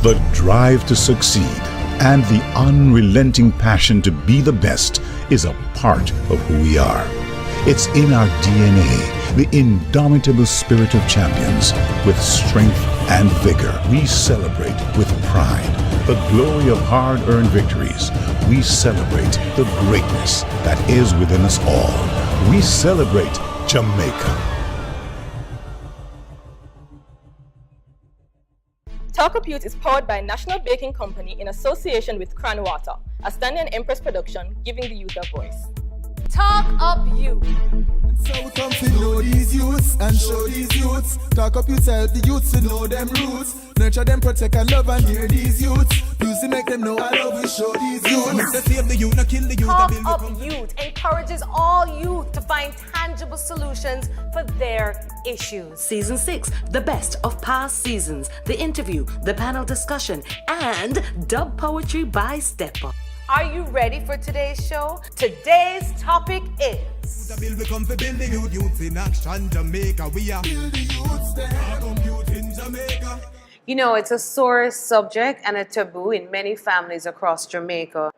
The drive to succeed and the unrelenting passion to be the best is a part of who we are. It's in our DNA, the indomitable spirit of champions. With strength and vigor, we celebrate with pride the glory of hard-earned victories. We celebrate the greatness that is within us all. We celebrate Jamaica. Talk Up Youth is powered by National Baking Company in association with Cran Water, a Stanley and Empress production giving the youth a voice. Talk Up Youth. So we come to know these youths and show these youths. Talk up youths, help the youths to know them roots. Nurture them, protect and love and hear these youths. Music make them know I love we show these youths. To save the youth, not kill the youth. Talk Up Youth encourages all youth to find tangible solutions for their issues. Season 6, the best of past seasons, the interview, the panel discussion, and dub poetry by Stepper. Are you ready for today's show? Today's topic is... The bill we come for build the youths in action, Jamaica. We are build the youths, the youth in Jamaica. You know, it's a sore subject and a taboo in many families across Jamaica.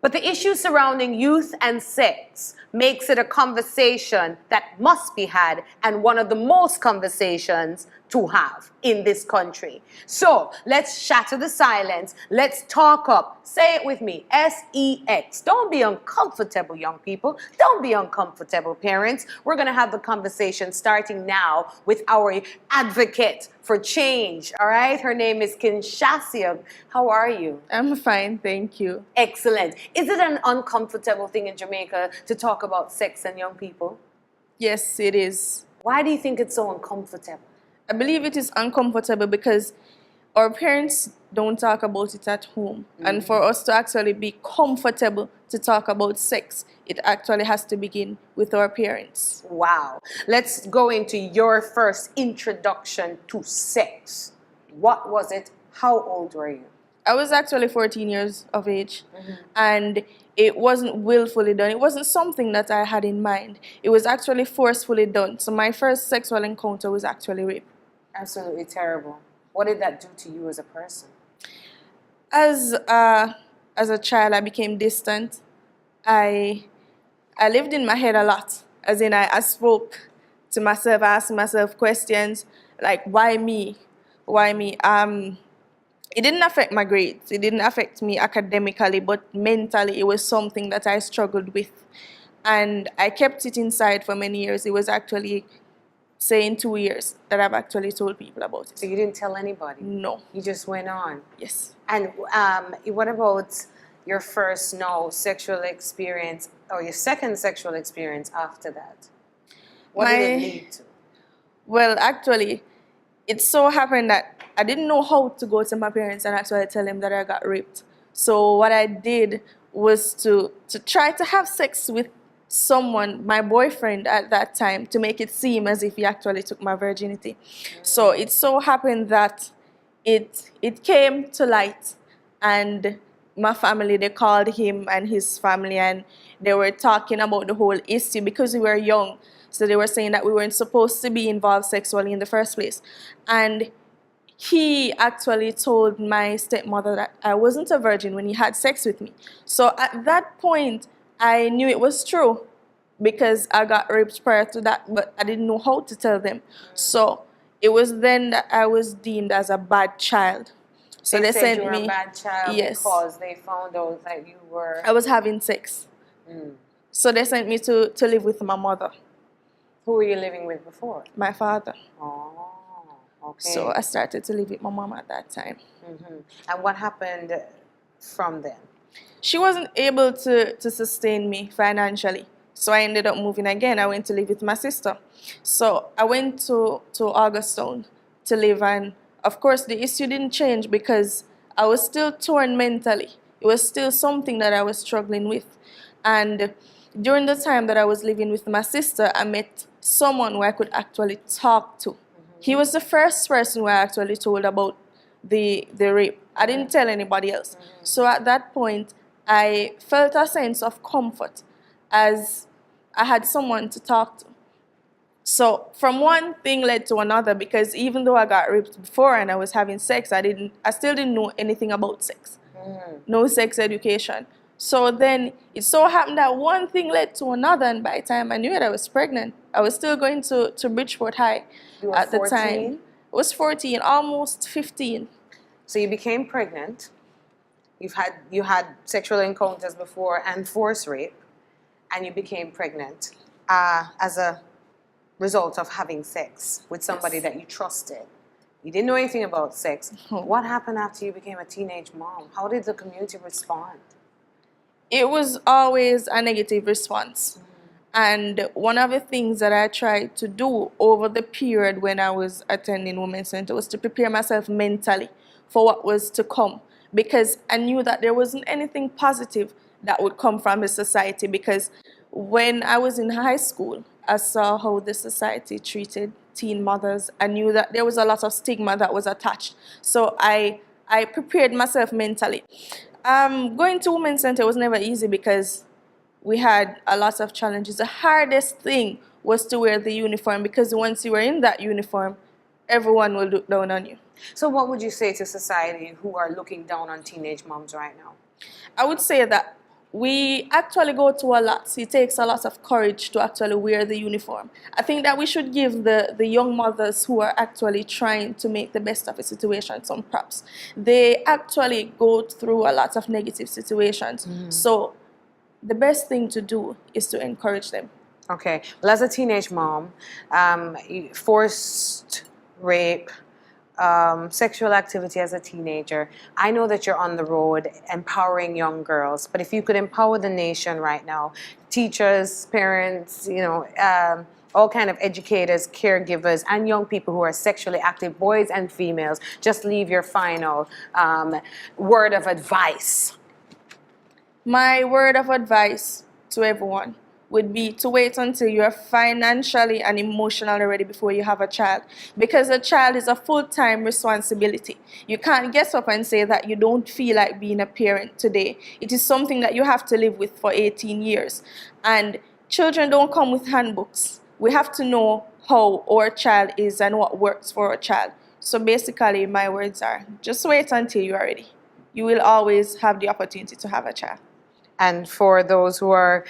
But the issue surrounding youth and sex makes it a conversation that must be had, and one of the most conversations to have in this country. So let's shatter the silence. Let's talk up. Say it with me. SEX. Don't be uncomfortable, young people. Don't be uncomfortable, parents. We're going to have the conversation starting now with our advocate for change. All right. Her name is Kinshasa. How are you? I'm fine, thank you. Excellent. Is it an uncomfortable thing in Jamaica to talk about sex and young people? Yes, it is. Why do you think it's so uncomfortable? I believe it is uncomfortable because our parents don't talk about it at home. And for us to actually be comfortable to talk about sex, it actually has to begin with our parents. Wow. Let's go into your first introduction to sex. What was it? How old were you? I was actually 14 years of age, and it wasn't willfully done. It wasn't something that I had in mind. It was actually forcefully done. So my first sexual encounter was actually rape. Absolutely terrible. What did that do to you as a person? As a child, I became distant. I lived in my head a lot. As in, I spoke to myself, I asked myself questions like, why me? Why me? It didn't affect my grades. It didn't affect me academically, but mentally, it was something that I struggled with. And I kept it inside for many years. It was actually, say, in 2 years that I've actually told people about it. So you didn't tell anybody? No. You just went on? Yes. And what about your first sexual experience, or your second sexual experience after that? What did it lead to? Well, actually, it so happened that I didn't know how to go to my parents and actually tell them that I got raped. So what I did was to try to have sex with someone, my boyfriend at that time, to make it seem as if he actually took my virginity. So it so happened that it came to light, and my family, they called him and his family, and they were talking about the whole issue because we were young. So they were saying that we weren't supposed to be involved sexually in the first place. And he actually told my stepmother that I wasn't a virgin when he had sex with me. So at that point, I knew it was true because I got raped prior to that, but I didn't know how to tell them. So it was then that I was deemed as a bad child. So they said sent you were me. a bad child because they found out that you were... I was having sex. So they sent me to live with my mother. Who were you living with before? My father. Oh, okay. So I started to live with my mom at that time. And what happened from then? She wasn't able to sustain me financially. So I ended up moving again. I went to live with my sister. So I went to Augustown to live, and of course the issue didn't change because I was still torn mentally. It was still something that I was struggling with. And during the time that I was living with my sister, I met someone who I could actually talk to. He was the first person who I actually told about the rape. I didn't tell anybody else. So at that point, I felt a sense of comfort as I had someone to talk to. So from one thing led to another, because even though I got raped before and I was having sex, I still didn't know anything about sex. No sex education. So then it so happened that one thing led to another, and by the time I knew it, I was pregnant. I was still going to Bridgeport High You were at the 14? time. I was 14, almost 15. So you became pregnant. You had sexual encounters before and forced rape, and you became pregnant as a result of having sex with somebody that you trusted. You didn't know anything about sex. What happened after you became a teenage mom? How did the community respond? It was always a negative response. And one of the things that I tried to do over the period when I was attending Women's Center was to prepare myself mentally for what was to come, because I knew that there wasn't anything positive that would come from the society. Because when I was in high school, I saw how the society treated teen mothers. I knew that there was a lot of stigma that was attached. So I prepared myself mentally. Going to Women's Center was never easy because we had a lot of challenges. The hardest thing was to wear the uniform, because once you were in that uniform, everyone will look down on you. So what would you say to society who are looking down on teenage moms right now? I would say that we actually go to a lot. It takes a lot of courage to actually wear the uniform. I think that we should give the young mothers who are actually trying to make the best of a situation some props. They actually go through a lot of negative situations. So the best thing to do is to encourage them. Okay. Well, as a teenage mom, forced rape, sexual activity as a teenager, I know that you're on the road empowering young girls, but if you could empower the nation right now, teachers, parents, all kind of educators, caregivers, and young people who are sexually active, boys and females, just leave your final word of advice. My word of advice to everyone would be to wait until you are financially and emotionally ready before you have a child. Because a child is a full-time responsibility. You can't get up and say that you don't feel like being a parent today. It is something that you have to live with for 18 years. And children don't come with handbooks. We have to know how our child is and what works for our child. So basically, my words are, just wait until you are ready. You will always have the opportunity to have a child. And for those who are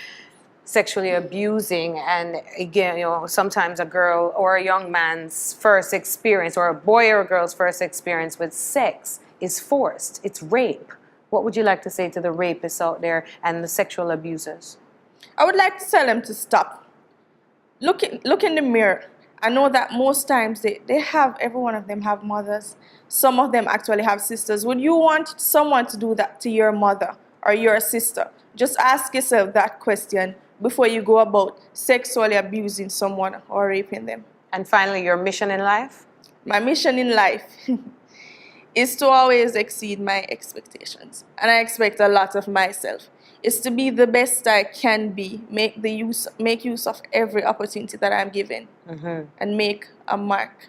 sexually abusing, and again, sometimes a girl or a young man's first experience, or a boy or a girl's first experience with sex is forced, it's rape. What would you like to say to the rapists out there and the sexual abusers? I would like to tell them to stop. Look in the mirror. I know that most times every one of them have mothers. Some of them actually have sisters. Would you want someone to do that to your mother or your sister? Just ask yourself that question before you go about sexually abusing someone or raping them. And finally, your mission in life? My mission in life is to always exceed my expectations. And I expect a lot of myself. It's to be the best I can be, make use of every opportunity that I'm given, and make a mark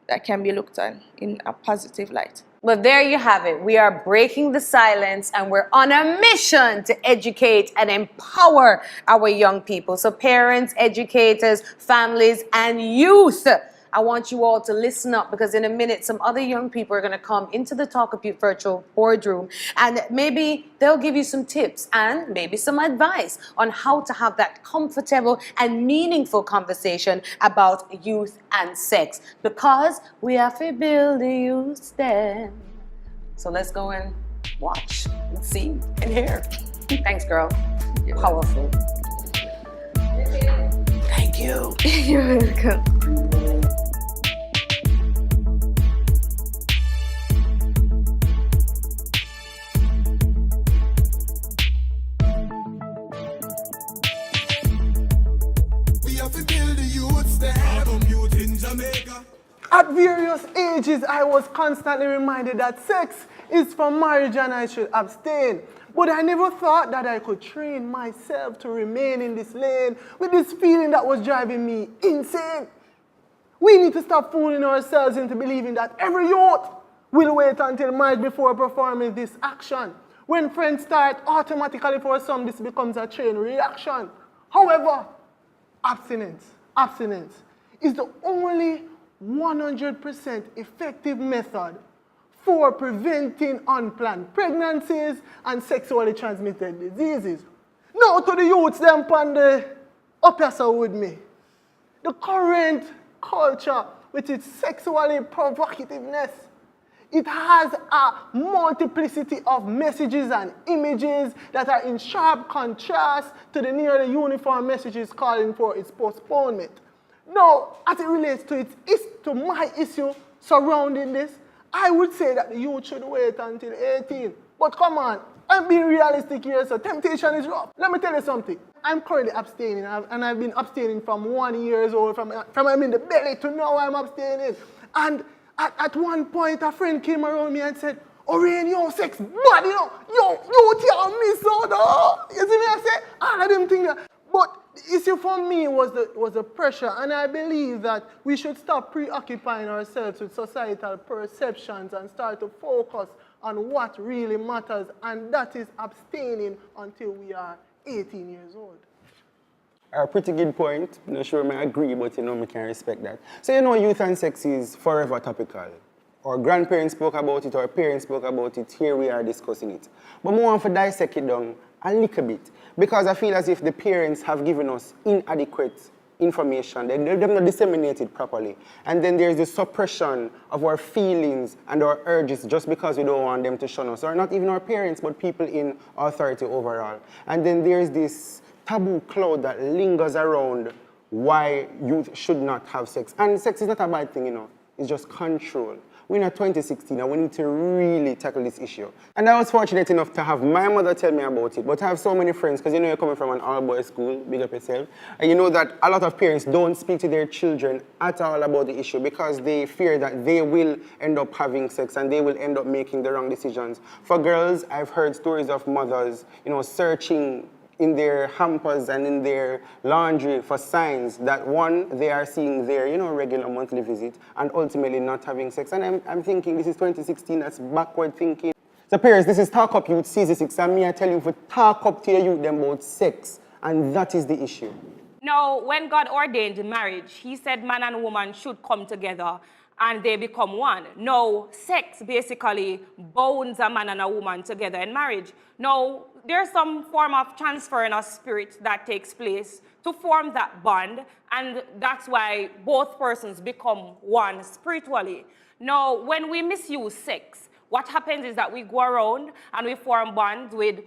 that can be looked on in a positive light. Well, there you have it. We are breaking the silence, and we're on a mission to educate and empower our young people. So parents, educators, families, and youth, I want you all to listen up, because in a minute, some other young people are going to come into the Talk Up Youth virtual boardroom, and maybe they'll give you some tips and maybe some advice on how to have that comfortable and meaningful conversation about youth and sex, because we have to build the youth stand. So let's go and watch and see and hear. Thanks, girl. You're powerful. Thank you. You're welcome. Jamaica. At various ages, I was constantly reminded that sex is for marriage and I should abstain. But I never thought that I could train myself to remain in this lane with this feeling that was driving me insane. We need to stop fooling ourselves into believing that every youth will wait until marriage before performing this action. When friends start, automatically for some this becomes a chain reaction. However, abstinence is the only 100% effective method for preventing unplanned pregnancies and sexually transmitted diseases. Now to the youths them on the upper side with me. The current culture with its sexually provocativeness, it has a multiplicity of messages and images that are in sharp contrast to the nearly uniform messages calling for its postponement. Now, as it relates to my issue surrounding this, I would say that the youth should wait until 18. But come on, I'm being realistic here, so temptation is rough. Let me tell you something. I'm currently abstaining, and I've been abstaining from 1 year old, from I'm in the belly to now I'm abstaining. And at one point, a friend came around me and said, "Orion, yo, sex bad, you know. You tell me so, though." You see me, I say, all of them things. But the issue for me was the pressure, and I believe that we should stop preoccupying ourselves with societal perceptions and start to focus on what really matters, and that is abstaining until we are 18 years old. A pretty good point. I'm not sure I agree, but I can respect that. So youth and sex is forever topical. Our grandparents spoke about it, our parents spoke about it, here we are discussing it. But I want to dissect it down a little bit, because I feel as if the parents have given us inadequate information, they've not disseminated properly. And then there's the suppression of our feelings and our urges just because we don't want them to shun us, or not even our parents, but people in authority overall. And then there's this taboo cloud that lingers around why youth should not have sex. And sex is not a bad thing, it's just control. We're in 2016 and we need to really tackle this issue. And I was fortunate enough to have my mother tell me about it, but I have so many friends, because you're coming from an all-boys school, big up yourself, and you know that a lot of parents don't speak to their children at all about the issue because they fear that they will end up having sex and they will end up making the wrong decisions. For girls, I've heard stories of mothers, searching in their hampers and in their laundry for signs that, one, they are seeing their, regular monthly visit and ultimately not having sex. And I'm thinking this is 2016, that's backward thinking. So parents, this is Talk Up Youth SE6, and me I tell you to talk up to your youth them about sex, and that is the issue. Now, when God ordained marriage, he said man and woman should come together and they become one. Now, sex basically bonds a man and a woman together in marriage. Now, there's some form of transferring of spirit that takes place to form that bond, and that's why both persons become one spiritually. Now, when we misuse sex, what happens is that we go around and we form bonds with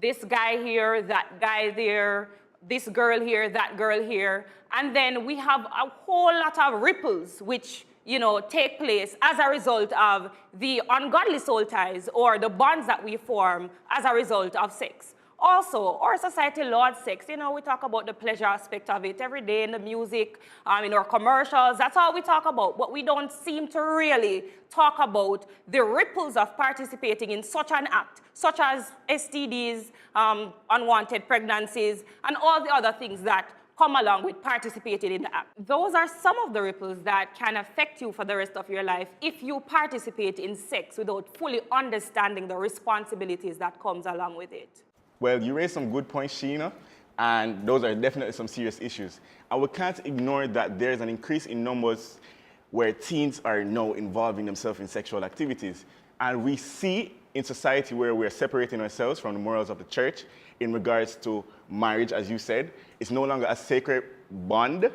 this guy here, that guy there, this girl here, that girl here, and then we have a whole lot of ripples which take place as a result of the ungodly soul ties or the bonds that we form as a result of sex. Also, our society lauds sex. We talk about the pleasure aspect of it every day in the music, in our commercials. That's all we talk about. But we don't seem to really talk about the ripples of participating in such an act, such as STDs, unwanted pregnancies, and all the other things that come along with participating in the act. Those are some of the ripples that can affect you for the rest of your life if you participate in sex without fully understanding the responsibilities that comes along with it. Well, you raised some good points, Sheena, and those are definitely some serious issues. And we can't ignore that there's an increase in numbers where teens are now involving themselves in sexual activities. And we see in society where we're separating ourselves from the morals of the church in regards to marriage, as you said. It's no longer a sacred bond,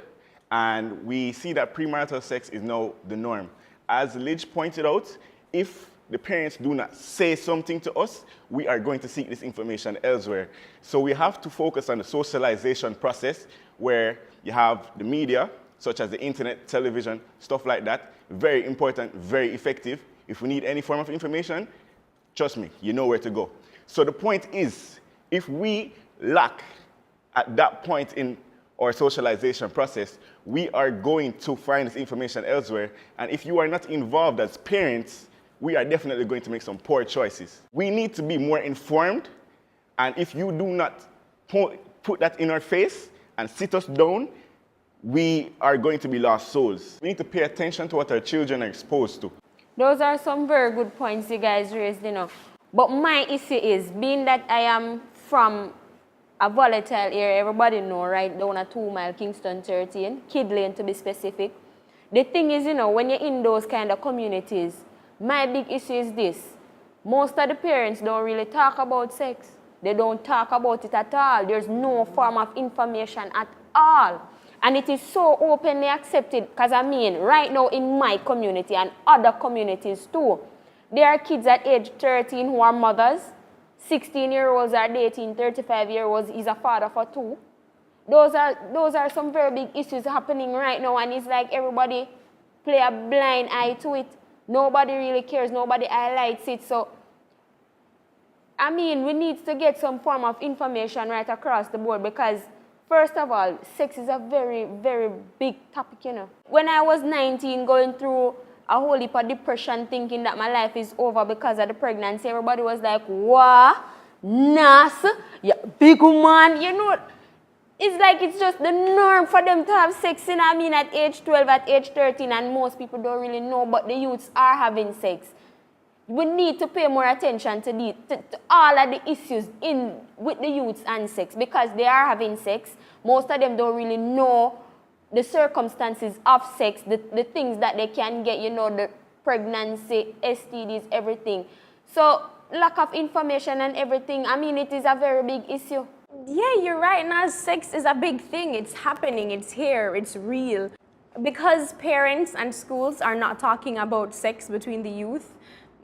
and we see that premarital sex is now the norm. As Lidge pointed out, if the parents do not say something to us, we are going to seek this information elsewhere. So we have to focus on the socialization process where you have the media, such as the internet, television, stuff like that. Very important, very effective. If we need any form of information, trust me, you know where to go. So the point is, if we lack at that point in our socialization process, we are going to find this information elsewhere. And if you are not involved as parents, we are definitely going to make some poor choices. We need to be more informed. And if you do not put that in our face and sit us down, we are going to be lost souls. We need to pay attention to what our children are exposed to. Those are some very good points you guys raised, But my issue is, being that I am from a volatile area. Everybody know, right down a 2 Mile, Kingston 13, Kid Lane to be specific. The thing is, you know, when you're in those kind of communities, my big issue is this. Most of the parents don't really talk about sex. They don't talk about it at all. There's no form of information at all. And it is so openly accepted, because I mean, right now in my community and other communities too, there are kids at age 13 who are mothers, 16-year-olds are dating 35-year-olds, is a father for 2. Those are some very big issues happening right now, and it's like everybody play a blind eye to it. Nobody really cares, nobody highlights it. So, I mean, we need to get some form of information right across the board, because first of all, sex is a very, very big topic, you know. When I was 19, going through a whole heap of depression, thinking that my life is over because of the pregnancy, everybody was like, "What? Nas? Yeah, big woman," you know. It's like it's just the norm for them to have sex, you know, I mean, at age 12, at age 13, and most people don't really know, but the youths are having sex. We need to pay more attention to all of the issues with the youths and sex, because they are having sex. Most of them don't really know the circumstances of sex, the things that they can get, you know, the pregnancy, STDs, everything. So lack of information and everything, I mean, it is a very big issue. Yeah, you're right. Now, sex is a big thing. It's happening. It's here. It's real. Because parents and schools are not talking about sex between the youth,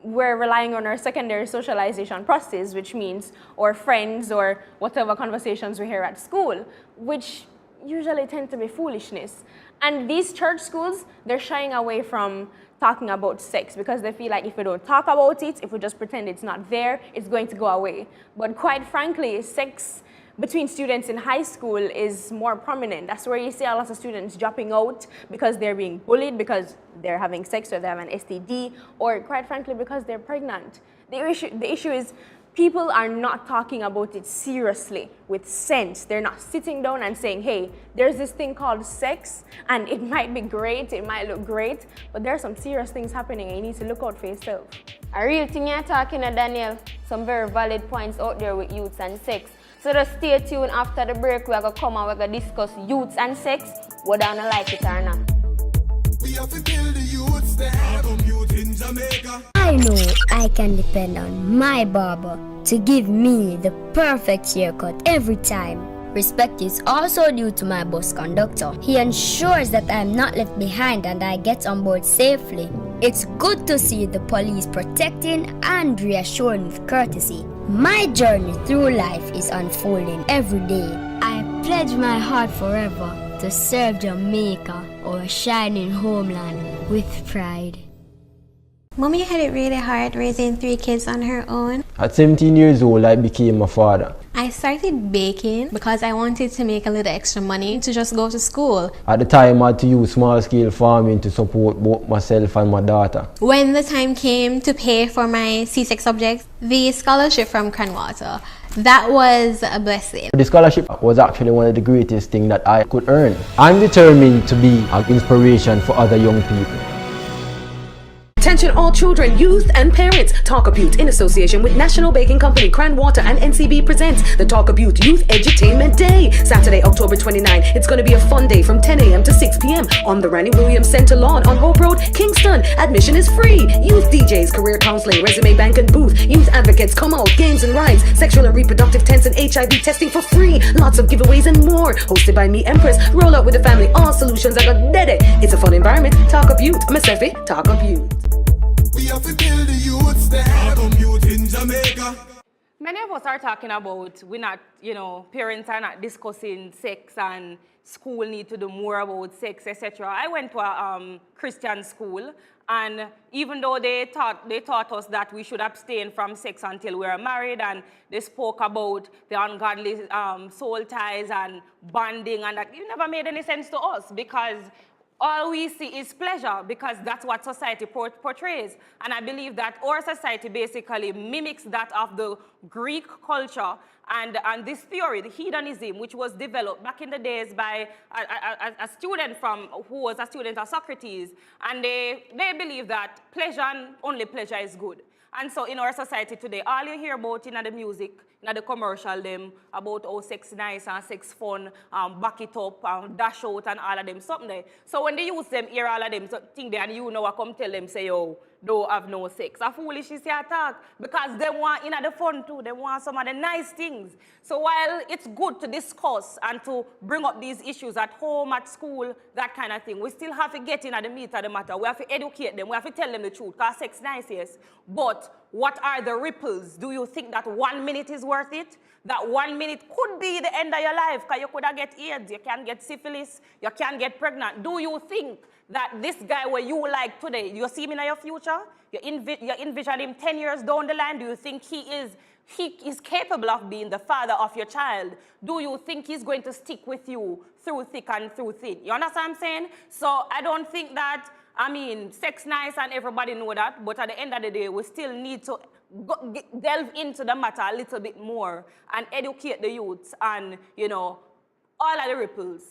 we're relying on our secondary socialization process, which means our friends or whatever conversations we hear at school, which usually tend to be foolishness. And these church schools, they're shying away from talking about sex because they feel like if we don't talk about it, if we just pretend it's not there, it's going to go away. But quite frankly, sex between students in high school is more prominent. That's where you see a lot of students dropping out because they're being bullied, because they're having sex or they have an STD, or quite frankly, because they're pregnant. The issue is people are not talking about it seriously, with sense. They're not sitting down and saying, hey, there's this thing called sex, and it might be great, it might look great, but there are some serious things happening and you need to look out for yourself. A real thing you're talking about, Daniel. Some very valid points out there with youths and sex. So just stay tuned. After the break, we're going to come and we're going to discuss youths and sex, whether you like it or not. We have to build the youths, the album youth in Jamaica. I know I can depend on my barber to give me the perfect haircut every time. Respect is also due to my bus conductor. He ensures that I am not left behind and I get on board safely. It's good to see the police protecting and reassuring with courtesy. My journey through life is unfolding every day. I pledge my heart forever to serve Jamaica, our shining homeland, with pride. Mommy had it really hard raising 3 kids on her own. At 17 years old, I became a father. I started baking because I wanted to make a little extra money to just go to school. At the time, I had to use small-scale farming to support both myself and my daughter. When the time came to pay for my C6 subjects, the scholarship from Cranwater, that was a blessing. The scholarship was actually one of the greatest things that I could earn. I'm determined to be an inspiration for other young people. Attention all children, youth and parents. Talk of Youth in association with National Baking Company, Cranwater and NCB presents the Talk of Youth Youth Edutainment Day. Saturday, October 29. It's going to be a fun day from 10 a.m. to 6 p.m. on the Randy Williams Center lawn on Hope Road, Kingston. Admission is free. Youth DJs, career counseling, resume bank and booth, youth advocates, come out, games and rides, sexual and reproductive tents and HIV testing for free. Lots of giveaways and more. Hosted by me, Empress. Roll out with the family. All solutions I got dead. It's a fun environment. Talk of Youth. I'm a selfie. Talk of Youth. We have to build the youths, the album youth in Jamaica. Many of us are talking about we're not, parents are not discussing sex and school need to do more about sex, etc. I went to a Christian school, and even though they taught us that we should abstain from sex until we are married, and they spoke about the ungodly soul ties and bonding, and that it never made any sense to us because all we see is pleasure, because that's what society portrays. And I believe that our society basically mimics that of the Greek culture and this theory, the hedonism, which was developed back in the days by a student who was a student of Socrates. And they believe that pleasure and only pleasure is good. And so in our society today, all you hear about in the music, in the commercial, them about how sex nice and sex fun, back it up, dash out and all of them, something there. So when they use them, hear all of them, so think they, and you know, I come tell them, say, yo, don't have no sex. A foolish is your talk, because they want in the fun too, they want some of the nice things. So while it's good to discuss and to bring up these issues at home, at school, that kind of thing, we still have to get in the meat of the matter. We have to educate them, we have to tell them the truth, because sex nice, yes, but what are the ripples? Do you think that 1 minute is worth it? That 1 minute could be the end of your life, because you could have get AIDS, you can get syphilis, you can get pregnant. Do you think that this guy where you like today, you see him in your future? You envision him 10 years down the line? Do you think he is capable of being the father of your child? Do you think he's going to stick with you through thick and through thin? You understand what I'm saying? So I don't think that, I mean, sex nice and everybody know that, but at the end of the day, we still need to delve into the matter a little bit more and educate the youths and, you know, all of the ripples.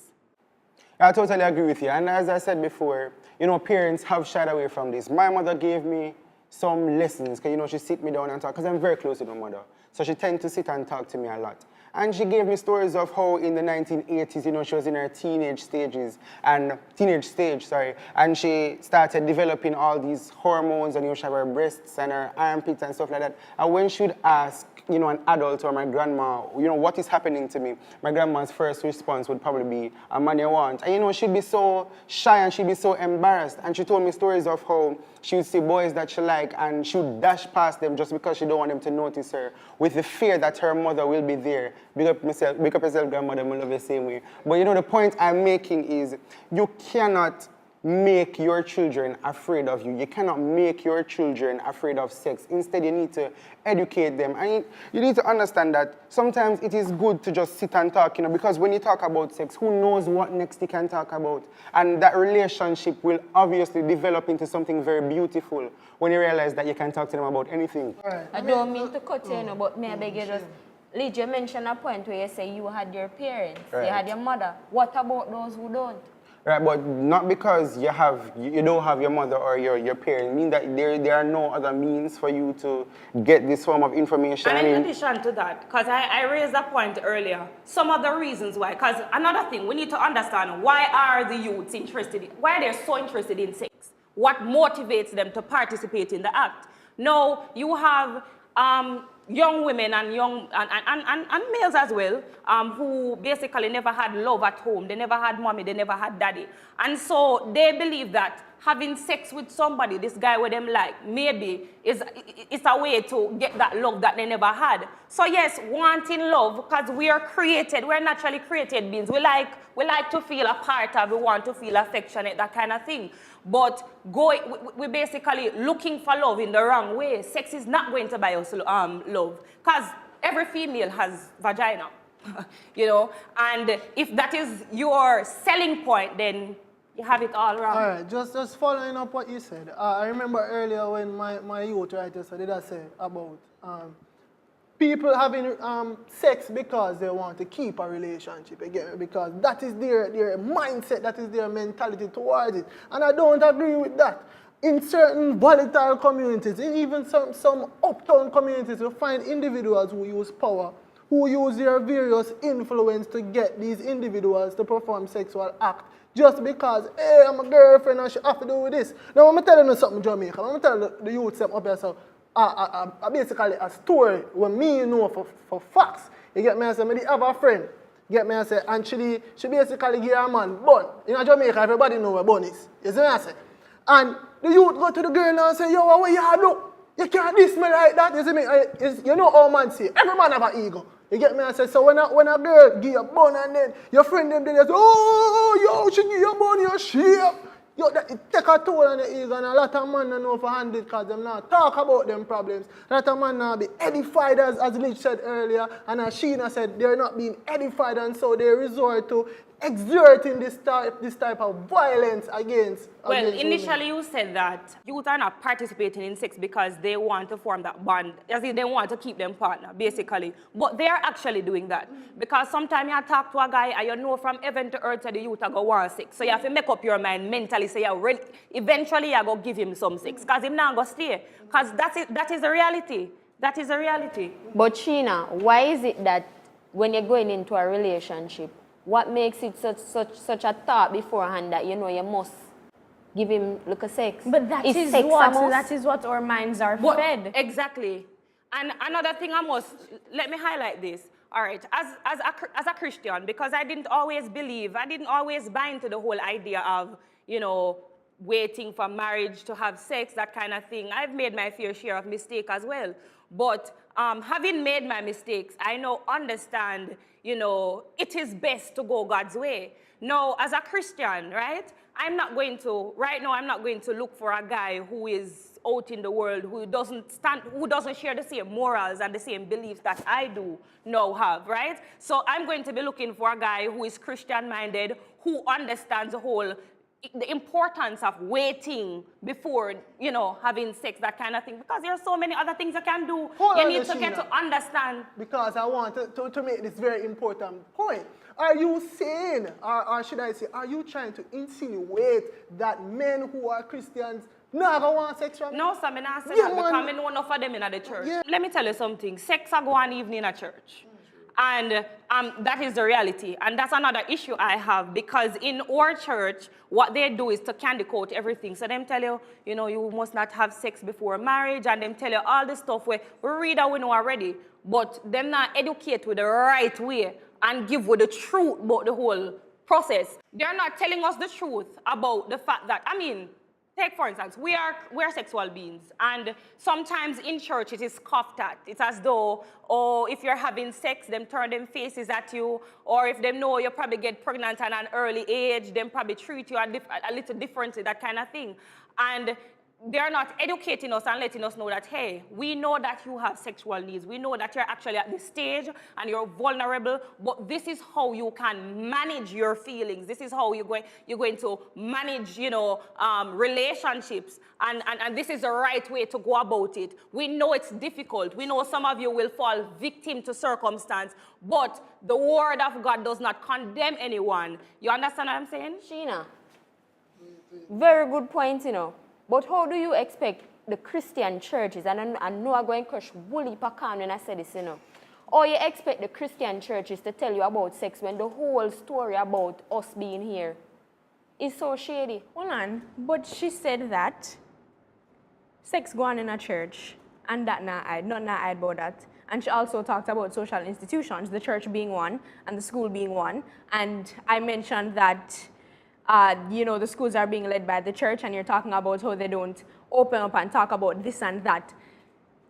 I totally agree with you. And as I said before, you know, parents have shied away from this. My mother gave me some lessons, because, you know, she sit me down and talk, because I'm very close with my mother. So she tends to sit and talk to me a lot. And she gave me stories of how in the 1980s, you know, she was in her teenage stage, and she started developing all these hormones, and, you know, she had her breasts and her armpits and stuff like that. And when she would ask, you know, an adult or my grandma, you know, what is happening to me, my grandma's first response would probably be, a man you want. And, you know, she'd be so shy and she'd be so embarrassed. And she told me stories of how she would see boys that she liked and she would dash past them just because she don't want them to notice her, with the fear that her mother will be there. Big up yourself, grandmother, I love the same way. But, you know, the point I'm making is you cannot make your children afraid of you. You cannot make your children afraid of sex. Instead, you need to educate them. And you need to understand that sometimes it is good to just sit and talk, you know, because when you talk about sex, who knows what next you can talk about? And that relationship will obviously develop into something very beautiful when you realize that you can talk to them about anything. Right. I don't mean to cut you, but may I beg you just, Lee, you mentioned a point where you say you had your parents, right. You had your mother. What about those who don't? Right, but not because you don't have your mother or your parents, mean that there are no other means for you to get this form of information. And in addition to that, because I raised that point earlier, some of the reasons why, because another thing, we need to understand why are the youths interested, why they're so interested in sex? What motivates them to participate in the act? No, you have young women and and males as well, who basically never had love at home. They never had mommy, they never had daddy. And so they believe that having sex with somebody, this guy with them like, maybe is a way to get that love that they never had. So yes, wanting love, because we are created, we're naturally created beings. We like to feel a part of, we want to feel affectionate, that kind of thing. But we're basically looking for love in the wrong way. Sex is not going to buy us love, because every female has vagina, you know, and if that is your selling point, then you have it all wrong. All right, just following up what you said. I remember earlier when my youth writer said about people having sex because they want to keep a relationship, again, because that is their mindset, that is their mentality towards it. And I don't agree with that. In certain volatile communities, in even some uptown communities, you find individuals who use power, who use their various influence to get these individuals to perform sexual acts just because, hey, I'm a girlfriend and she have to do with this. Now, I'm telling you something, Jamaica. I'm telling the youth something up here, so basically a story where me know for facts. You get me? I say, I have a friend. You get me? I say, and she basically give a man bun. In Jamaica, everybody know where bun is. You see me? I say. And the youth go to the girl and say, yo, what you do? You can't diss me like that. You see me? You know how man say, every man have an ego. You get me? I say, so when a girl give you a bun and then your friend them, they say, oh, yo, she give you a bun, your shape. Yo, it take a toll on the ego, and a lot of men don't know for handle it because them not talk about them problems. A lot of men not be edified, as Lich said earlier, and as Sheena said, they're not being edified, and so they resort to exerting this type of violence against Well, against initially women. you said that youth are not participating in sex because they want to form that bond, as if they want to keep them partner, basically. But they are actually doing that. Because sometimes you talk to a guy and you know from heaven to earth that the youth are going to want sex. So you have to make up your mind mentally, say eventually you're going to give him some sex. Because he's not going to stay. Because that is the reality. That is the reality. But Sheena, why is it that when you're going into a relationship, what makes it such a thought beforehand that you know you must give him look a sex? But that is sex that is what our minds are fed. Exactly. And another thing let me highlight this. All right, as a Christian, because I didn't always buy into the whole idea of, you know, waiting for marriage to have sex, that kind of thing. I've made my fair share of mistakes as well. But having made my mistakes, I now understand, you know, it is best to go God's way. Now, as a Christian, right, I'm not going to look for a guy who is out in the world, who doesn't share the same morals and the same beliefs that I do now have, right? So I'm going to be looking for a guy who is Christian-minded, who understands the importance of waiting before, you know, having sex, that kind of thing. Because there are so many other things you can do. You need to get to understand. Because I want to make this very important point. Are you saying, or should I say, are you trying to insinuate that men who are Christians never want sex from? No, sir, I'm not saying that because I know enough of them in the church. Yeah. Let me tell you something. Sex are go on evening at church. And that is the reality. And that's another issue I have, because in our church, what they do is to candy coat everything. So them tell you, you know, you must not have sex before marriage, and them tell you all this stuff where we read that we know already, but them not educate with the right way and give with the truth about the whole process. They're not telling us the truth about the fact that, I mean, take, for instance, we are sexual beings, and sometimes in church it is scoffed at. It's as though, oh, if you're having sex, them turn them faces at you, or if they know you probably get pregnant at an early age, them probably treat you a little differently, that kind of thing. And they're not educating us and letting us know that, hey, we know that you have sexual needs. We know that you're actually at this stage and you're vulnerable, but this is how you can manage your feelings. This is how you're going to manage, you know, relationships. And this is the right way to go about it. We know it's difficult. We know some of you will fall victim to circumstance, but the word of God does not condemn anyone. You understand what I'm saying? Sheena, very good point, you know. But how do you expect the Christian churches, and I know I'm going to crush woolly pecan when I say this, you know, or you expect the Christian churches to tell you about sex when the whole story about us being here is so shady? Hold on, but she said that sex go on in a church, and that not hide about that. And she also talked about social institutions, the church being one, and the school being one. And I mentioned that you know, the schools are being led by the church, and you're talking about how they don't open up and talk about this and that.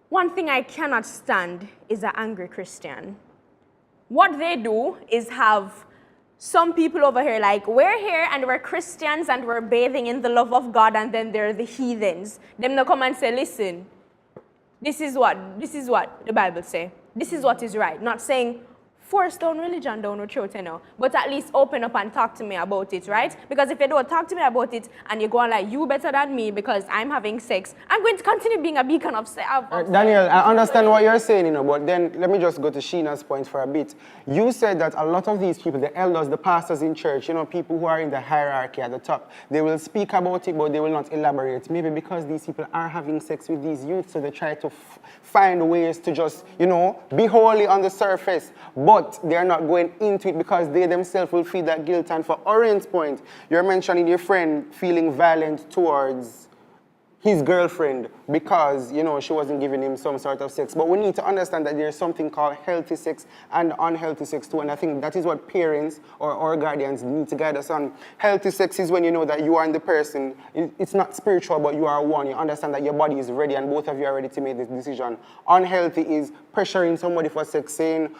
One thing I cannot stand is an angry Christian. What they do is have some people over here like, we're here and we're Christians and we're bathing in the love of God, and then they're the heathens. Them they come and say, listen, this is what the Bible say. This is what is right. Not saying, force down religion down the throat, you know, but at least open up and talk to me about it, right? Because if you don't talk to me about it and you go on like, you better than me because I'm having sex, I'm going to continue being a beacon of sex. Daniel, I understand what you're saying, you know, but then let me just go to Sheena's point for a bit. You said that a lot of these people, the elders, the pastors in church, you know, people who are in the hierarchy at the top, they will speak about it, but they will not elaborate. Maybe because these people are having sex with these youth, so they try to find ways to just, you know, be holy on the surface, but they're not going into it because they themselves will feel that guilt. And for Orion's point, you're mentioning your friend feeling violent towards his girlfriend because, you know, she wasn't giving him some sort of sex. But we need to understand that there's something called healthy sex and unhealthy sex too. And I think that is what parents or guardians need to guide us on. Healthy sex is when you know that you are in the person. It's not spiritual, but you are one. You understand that your body is ready and both of you are ready to make this decision. Unhealthy is pressuring somebody for sex, saying,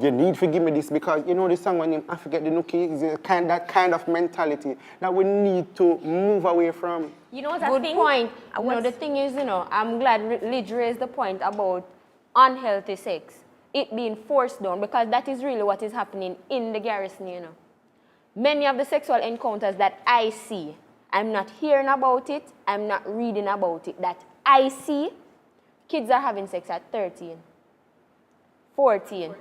you need to give me this because, you know, the song when I forget the nookie, is that kind of mentality that we need to move away from. You know what Good point. You know, the thing is, you know, I'm glad Lidge raised the point about unhealthy sex, it being forced down, because that is really what is happening in the garrison, you know. Many of the sexual encounters that I see, I'm not hearing about it, I'm not reading about it, that I see, kids are having sex at 13, 14.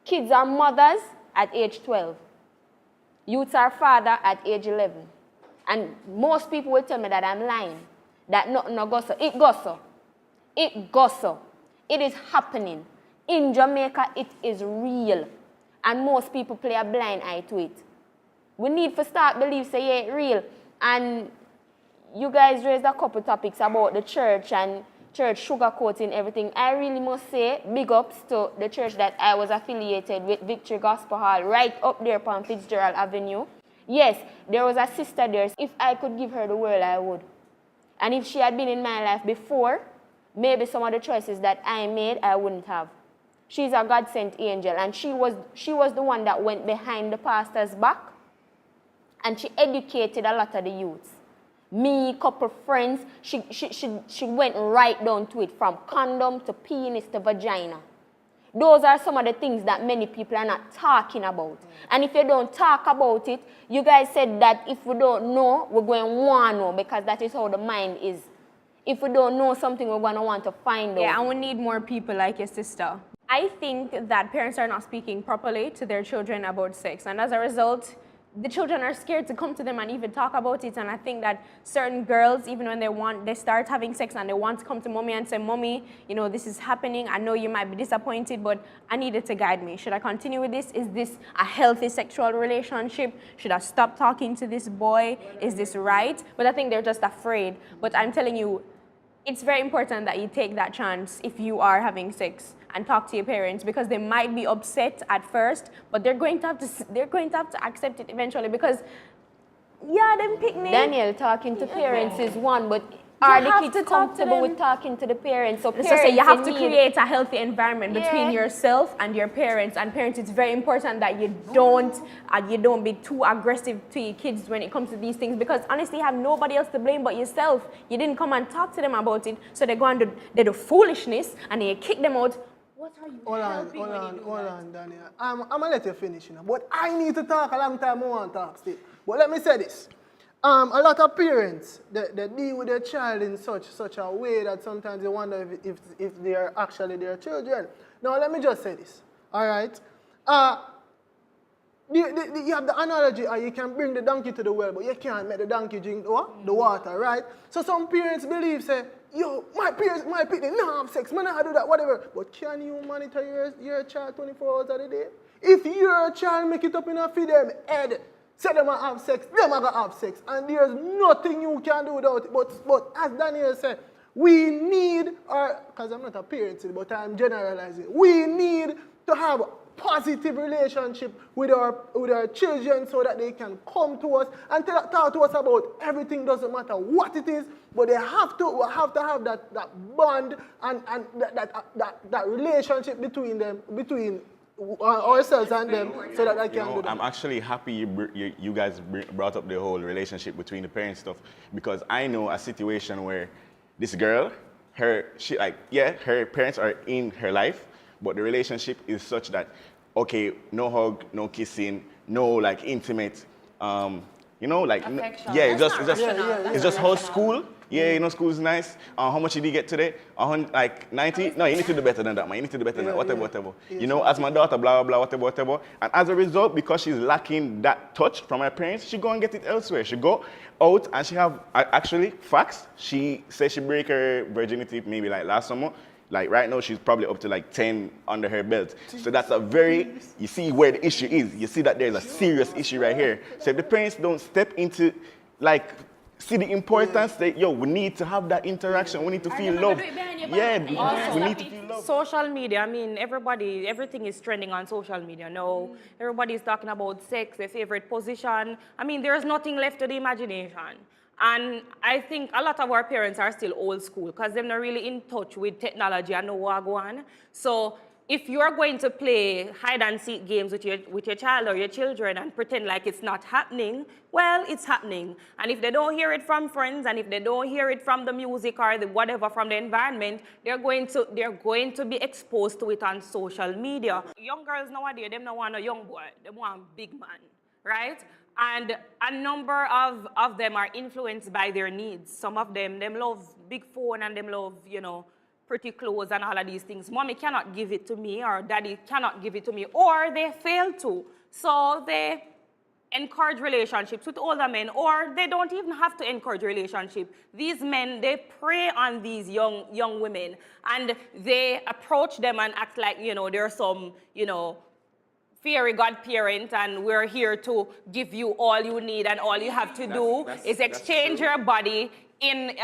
Kids are mothers at age 12. Youths are father at age 11. And most people will tell me that I'm lying, that nothing no go so. It goes so. It goes so. It is happening. In Jamaica, it is real. And most people play a blind eye to it. We need to start believe, say, yeah, it's real. And you guys raised a couple topics about the church and church sugarcoating everything. I really must say, big ups to the church that I was affiliated with, Victory Gospel Hall, right up there on Fitzgerald Avenue. Yes, there was a sister there. If I could give her the world, I would. And if she had been in my life before, maybe some of the choices that I made, I wouldn't have. She's a God-sent angel, and she was the one that went behind the pastor's back, and she educated a lot of the youths. Me, couple friends, she went right down to it, from condom to penis to vagina. Those are some of the things that many people are not talking about. And if you don't talk about it, you guys said that if we don't know, we're going to want to know, because that is how the mind is. If we don't know something, we're going to want to find out. Yeah, and we need more people like your sister. I think that parents are not speaking properly to their children about sex, and as a result, the children are scared to come to them and even talk about it. And I think that certain girls, even when they start having sex and they want to come to mommy and say, mommy, you know, this is happening. I know you might be disappointed, but I need it to guide me. Should I continue with this? Is this a healthy sexual relationship? Should I stop talking to this boy? Is this right? But I think they're just afraid. But I'm telling you, it's very important that you take that chance if you are having sex and talk to your parents, because they might be upset at first, but they're going to have to accept it eventually, because yeah, them pick me. Daniel, talking to parents is one, but are the kids comfortable with talking to the parents? So parents, you have to create a healthy environment between yourself and your parents. And parents, it's very important that you don't be too aggressive to your kids when it comes to these things, because honestly, you have nobody else to blame but yourself. You didn't come and talk to them about it, so they go and they do foolishness, and then you kick them out. What are you Hold on, Daniel. I'm going to let you finish, but I need to talk a long time. I want to talk still. But let me say this. A lot of parents, they deal with their child in such a way that sometimes they wonder if they are actually their children. Now, let me just say this, all right? You have the analogy, you can bring the donkey to the well, but you can't make the donkey drink the water, right? So some parents believe, say, yo, my pick, they don't have sex, man, I do that, whatever. But can you monitor your child 24 hours of the day? If your child make it up in a feed them head, say them a have sex, them a have sex, and there's nothing you can do without it. But as Daniel said, we need, because I'm not a parent, but I'm generalizing, we need to have positive relationship with our children so that they can come to us and talk to us about everything. Doesn't matter what it is, but they have to have that bond and that relationship between ourselves and them, so that I can do that. I'm actually happy you guys brought up the whole relationship between the parents stuff, because I know a situation where this girl, her parents are in her life, but the relationship is such that, okay, no hug, no kissing, no like intimate, affection. It's just how school. Yeah, school is nice. How much did you get today? 90? No, you need to do better than that, man. You need to do better than that, whatever. As my daughter, blah, blah, blah, whatever. And as a result, because she's lacking that touch from her parents, she go and get it elsewhere. She go out and she have, actually, facts. She says she break her virginity maybe like last summer. Like right now, she's probably up to like 10 under her belt. So that's you see where the issue is. You see that there's a serious issue right here. So if the parents don't step into, see the importance that, we need to have that interaction. We need to feel love. Yeah, we need to feel love. Social media, I mean, everything is trending on social media now. Everybody's talking about sex, their favorite position. I mean, there's nothing left to the imagination. And I think a lot of our parents are still old school because they're not really in touch with technology and know what go on. So if you're going to play hide and seek games with your child or your children and pretend like it's not happening, well, it's happening. And if they don't hear it from friends, and if they don't hear it from the music or the whatever from the environment, they're going to be exposed to it on social media. Young girls nowadays, they don't want a young boy, they want a big man, right? And a number of them are influenced by their needs. Some of them love big phone and them love, pretty clothes and all of these things. Mommy cannot give it to me, or daddy cannot give it to me, or they fail to. So they encourage relationships with older men, or they don't even have to encourage relationship. These men, they prey on these young women, and they approach them and act like, they're some, fairy godparent, and we're here to give you all you need, and all you have to do is exchange your body in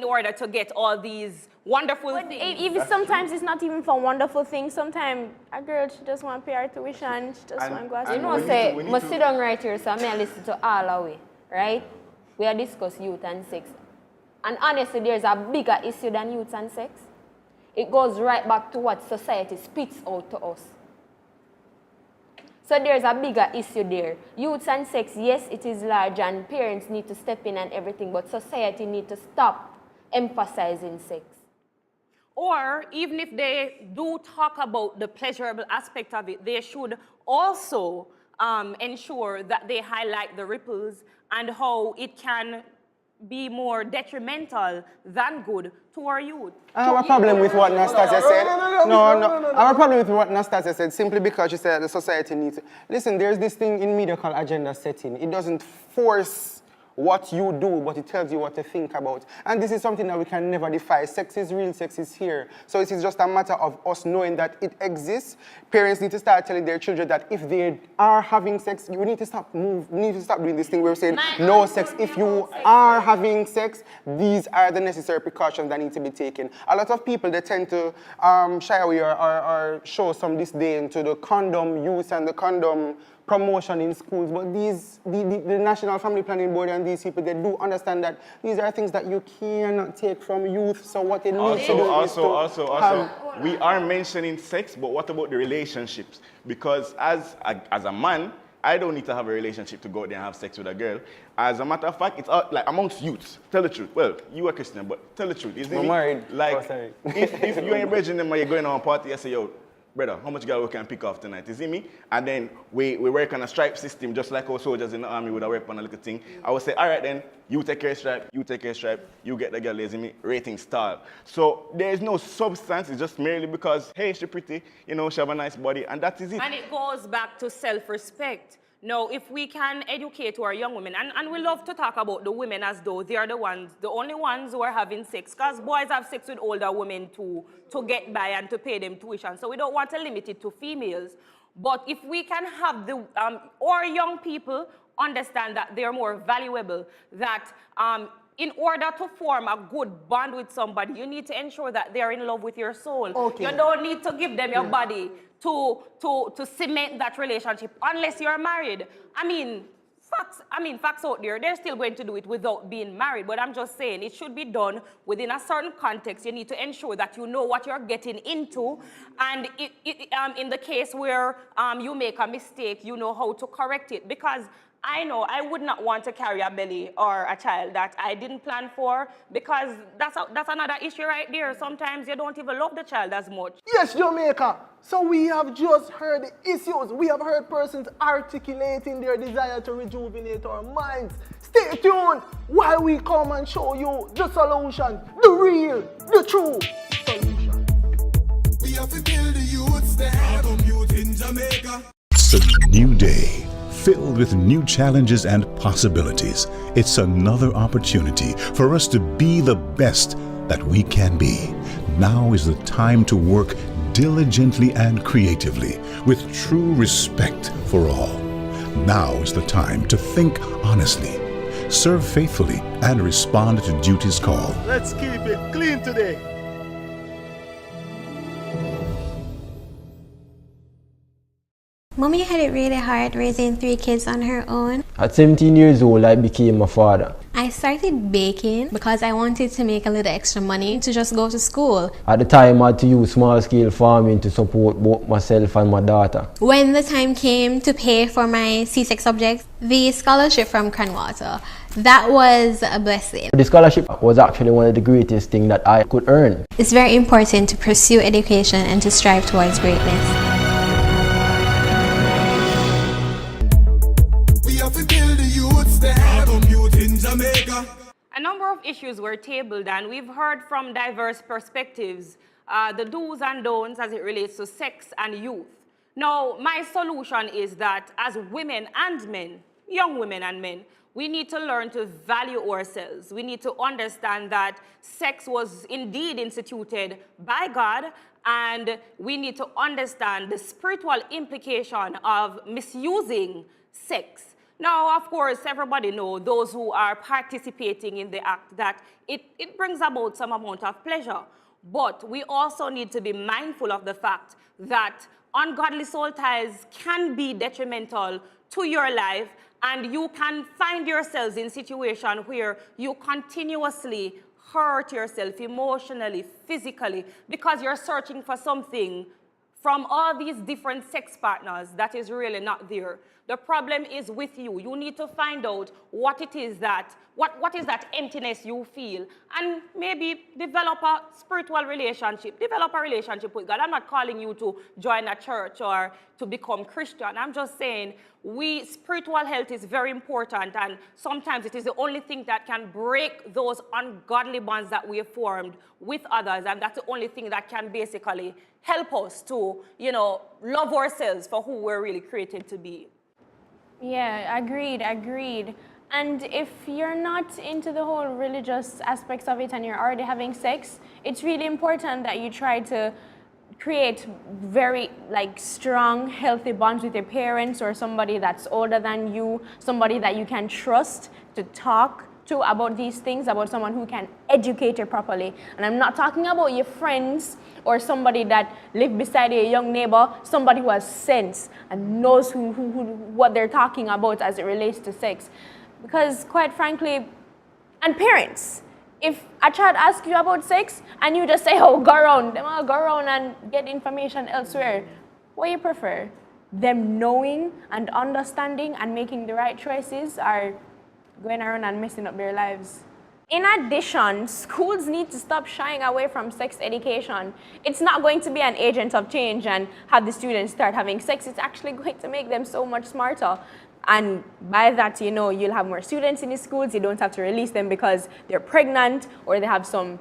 order to get all these wonderful things. Even sometimes it's not even for wonderful things. Sometimes a girl, she just want to pay her tuition, she just want to go out. Must sit down right here, so I listen to all our way, right? We are discuss youth and sex. And honestly, there's a bigger issue than youth and sex. It goes right back to what society spits out to us. So there's a bigger issue there. Youth and sex, yes, it is large, and parents need to step in and everything, but society need to stop emphasizing sex. Or even if they do talk about the pleasurable aspect of it, they should also ensure that they highlight the ripples and how it can be more detrimental than good to our youth. I have a problem with what Nastasia said. No. I have a problem with what Nastasia said simply because she said the society needs to. Listen, there's this thing in media called agenda setting. It doesn't force what you do, but it tells you what to think about. And this is something that we can never defy. Sex is real, sex is here. So it is just a matter of us knowing that it exists. Parents need to start telling their children that if they are having sex, we need to stop doing this thing where we're saying no sex. If you are having sex, these are the necessary precautions that need to be taken. A lot of people, they tend to shy away or show some disdain to the condom use and the condom promotion in schools, but the National Family Planning Board and these people, they do understand that these are things that you cannot take from youth. So what they need to do is to we are mentioning sex, but what about the relationships? Because as a man, I don't need to have a relationship to go out there and have sex with a girl. As a matter of fact, it's like amongst youths. Tell the truth. Well, you are Christian, but tell the truth. Isn't I'm married. Like, if you and your brethren them, you're going on a party, I say, yo, brother, how much girl we can pick off tonight? You see me? And then we work on a stripe system, just like our soldiers in the army would have worked on a little thing. I would say, all right then, you take your stripe, you take your stripe, you get the girl, you see me? Rating style. So there is no substance, it's just merely because, hey, she's pretty, she have a nice body, and that is it. And it goes back to self-respect. Now, if we can educate our young women, and we love to talk about the women as though they are the only ones who are having sex, because boys have sex with older women to get by and to pay them tuition. So we don't want to limit it to females. But if we can have our young people understand that they're more valuable, that in order to form a good bond with somebody, you need to ensure that they're in love with your soul. Okay. You don't need to give them your body to cement that relationship unless you're married. Facts out there, they're still going to do it without being married, but I'm just saying it should be done within a certain context. You need to ensure that you know what you're getting into, and in the case where you make a mistake, you know how to correct it, because I know I would not want to carry a belly or a child that I didn't plan for, because that's another issue right there. Sometimes you don't even love the child as much. Yes, Jamaica. So we have just heard the issues. We have heard persons articulating their desire to rejuvenate our minds. Stay tuned while we come and show you the solution, the real, the true solution. We have to build the youths, they have a youth in Jamaica. It's a new day, filled with new challenges and possibilities. It's another opportunity for us to be the best that we can be. Now is the time to work diligently and creatively with true respect for all. Now is the time to think honestly, serve faithfully, and respond to duty's call. Let's keep it clean today. Mommy had it really hard raising 3 kids on her own. At 17 years old, I became a father. I started baking because I wanted to make a little extra money to just go to school. At the time, I had to use small-scale farming to support both myself and my daughter. When the time came to pay for my C6 subjects, the scholarship from Cranwater, that was a blessing. The scholarship was actually one of the greatest things that I could earn. It's very important to pursue education and to strive towards greatness. We have to build the youths, they have a youth in Jamaica. A number of issues were tabled, and we've heard from diverse perspectives the do's and don'ts as it relates to sex and youth. Now, my solution is that as women and men, young women and men, we need to learn to value ourselves. We need to understand that sex was indeed instituted by God, and we need to understand the spiritual implication of misusing sex. Now, of course, everybody knows, those who are participating in the act, that it brings about some amount of pleasure. But we also need to be mindful of the fact that ungodly soul ties can be detrimental to your life, and you can find yourselves in situations where you continuously hurt yourself emotionally, physically, because you're searching for something from all these different sex partners that is really not there. The problem is with you. You need to find out what it is that, what is that emptiness you feel, and maybe develop a spiritual relationship, develop a relationship with God. I'm not calling you to join a church or to become Christian. I'm just saying spiritual health is very important, and sometimes it is the only thing that can break those ungodly bonds that we have formed with others, and that's the only thing that can basically help us to, love ourselves for who we're really created to be. Yeah, agreed. And if you're not into the whole religious aspects of it and you're already having sex, it's really important that you try to create very strong, healthy bonds with your parents or somebody that's older than you, somebody that you can trust to talk to about these things, about someone who can educate you properly. And I'm not talking about your friends or somebody that live beside you, a young neighbor, somebody who has sense and knows what they're talking about as it relates to sex. Because quite frankly, and parents, if a child asks you about sex and you just say, oh, go around and get information elsewhere, what do you prefer? Them knowing and understanding and making the right choices, or going around and messing up their lives? In addition, schools need to stop shying away from sex education. It's not going to be an agent of change and have the students start having sex. It's actually going to make them so much smarter. And by that, you'll have more students in the schools. You don't have to release them because they're pregnant or they have some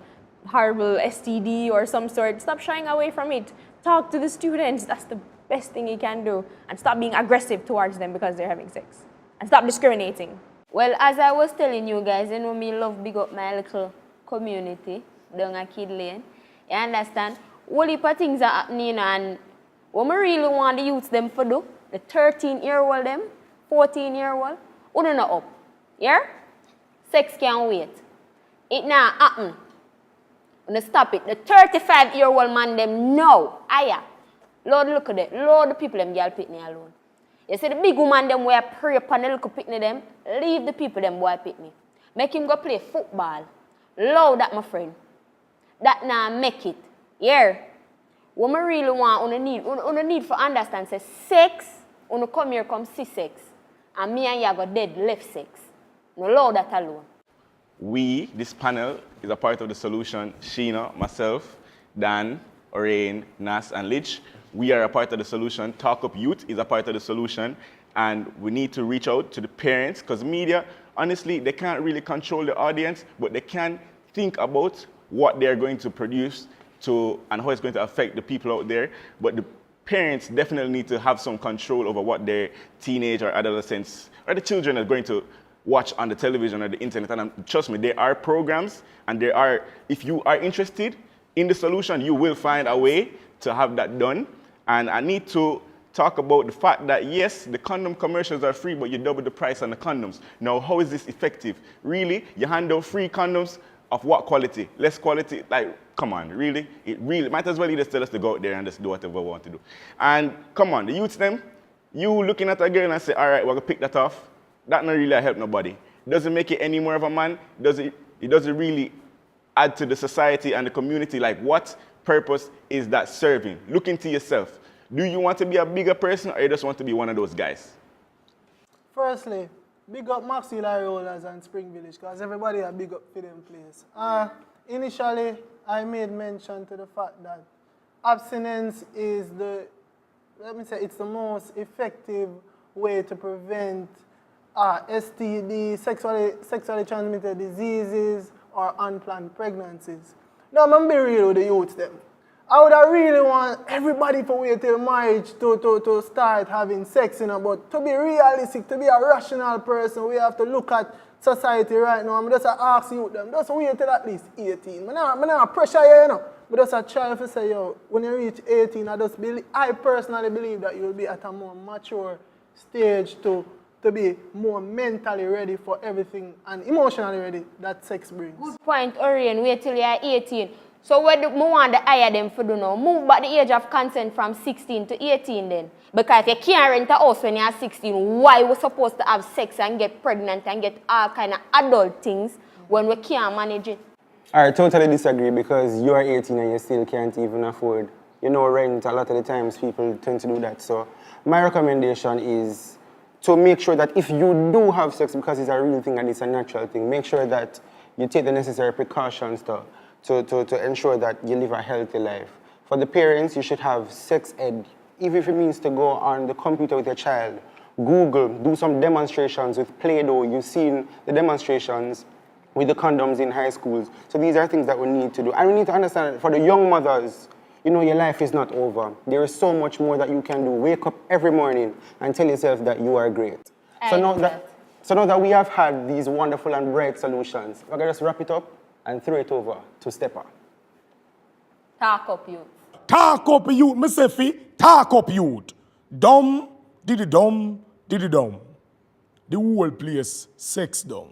horrible STD or some sort. Stop shying away from it. Talk to the students. That's the best thing you can do. And stop being aggressive towards them because they're having sex. And stop discriminating. Well, as I was telling you guys, me love big up my little community down at Kid Lane. You understand? All heap of things are happening, and what I really want the youths them to do, the 13-year-old them, 14-year-old, who do not up. Yeah? Sex can't wait. It not happen. When stop it. The 35-year-old man them know. Aya. Lord, look at it. Lord, the people them girl pick me alone. You see the big woman them where pray upon the little picnic them, leave the people them boy picnic. Make him go play football. Love that, my friend. That now make it. Yeah. What I really want, you need for understand, say sex, you come here come see sex. And me and you go dead left sex. No love that alone. We, this panel, is a part of the solution. Sheena, myself, Dan, Orain, Nas, and Lich. We are a part of the solution. Talk Up Youth is a part of the solution. And we need to reach out to the parents, because media, honestly, they can't really control the audience, but they can think about what they're going to produce and how it's going to affect the people out there. But the parents definitely need to have some control over what their teenage or adolescents or the children are going to watch on the television or the internet. And trust me, there are programs, and if you are interested in the solution, you will find a way to have that done. And I need to talk about the fact that, yes, the condom commercials are free, but you double the price on the condoms. Now, how is this effective? Really? You hand out free condoms of what quality? Less quality? Like, come on, really? It really might as well you just tell us to go out there and just do whatever we want to do. And come on, the youths them, you looking at a girl and say, all right, we're going to pick that off. That not really help nobody. It doesn't make it any more of a man. It doesn't really add to the society and the community. Like, what purpose is that serving? Look into yourself. Do you want to be a bigger person, or you just want to be one of those guys? Firstly, big up Maxi Larry Rollers and Spring Village, because everybody a big up for them place. Initially, I made mention to the fact that abstinence is it's the most effective way to prevent STD, sexually transmitted diseases, or unplanned pregnancies. Now, I'm be real with the youths them. I would really want everybody to wait till marriage to start having sex, but to be realistic, to be a rational person, we have to look at society right now. I'm just ask you them, just wait till at least 18. I'm not pressure you, But just a try to say, when you reach 18, I personally believe that you'll be at a more mature stage to be more mentally ready for everything and emotionally ready that sex brings. Good point, Orion. Wait till you're 18. So what do we want the higher them for do now? Move back the age of consent from 16 to 18 then. Because if you can't rent a house when you're 16, why we supposed to have sex and get pregnant and get all kind of adult things when we can't manage it? I totally disagree, because you are 18 and you still can't even afford, rent. A lot of the times people tend to do that. So my recommendation is to make sure that if you do have sex, because it's a real thing and it's a natural thing, make sure that you take the necessary precautions to ensure that you live a healthy life. For the parents, you should have sex ed, even if it means to go on the computer with your child, Google, do some demonstrations with Play-Doh. You've seen the demonstrations with the condoms in high schools. So these are things that we need to do. And we need to understand that for the young mothers, your life is not over. There is so much more that you can do. Wake up every morning and tell yourself that you are great. So now that we have had these wonderful and bright solutions, we're going to just wrap it up and throw it over to Stepper. Talk up, youth. Talk up, youth, me say fi. Talk up, youth. Dumb, diddy dumb, diddy dumb. The whole place sex dumb.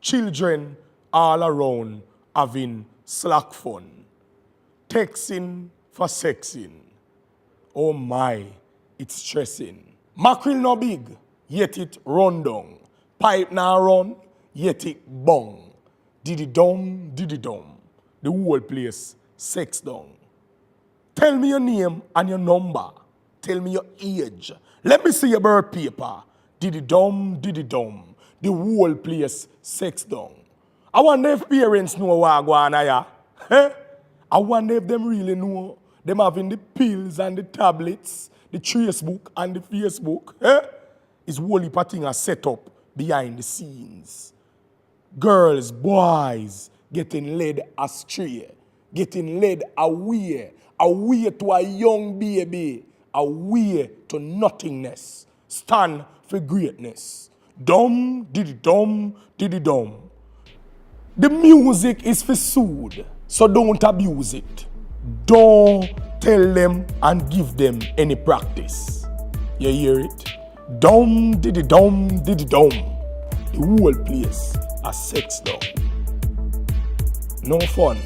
Children all around having slack fun. Texting for sexing. Oh my, it's stressing. Mackerel no big, yet it run down. Pipe now run, yet it bong. Diddy dumb, diddy dumb. The whole place sex down. Tell me your name and your number. Tell me your age. Let me see your birth paper. Diddy dumb, diddy dumb. The whole place sex down. I wonder if parents know what go on here. I wonder if them really know. Them having the pills and the tablets, the Facebook and the Facebook. Is whole heap of thing a set up behind the scenes. Girls, boys getting led astray, getting led away to a young baby, away to nothingness. Stand for greatness. Dumb, diddy dumb, diddy dumb. The music is for soothe, so don't abuse it. Don't tell them and give them any practice. You hear it? Dumb, diddy dumb, diddy dumb. The whole place a sex dumb. No fun.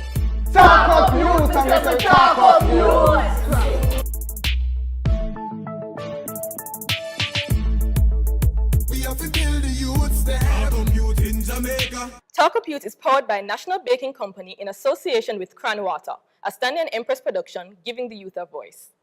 Talk up, youth, and let us talk up, youth. We have to build the youths, the album youth in Jamaica. Talk Up Youth is powered by National Baking Company in association with Cran Water, a Stanley and Empress production, giving the youth a voice.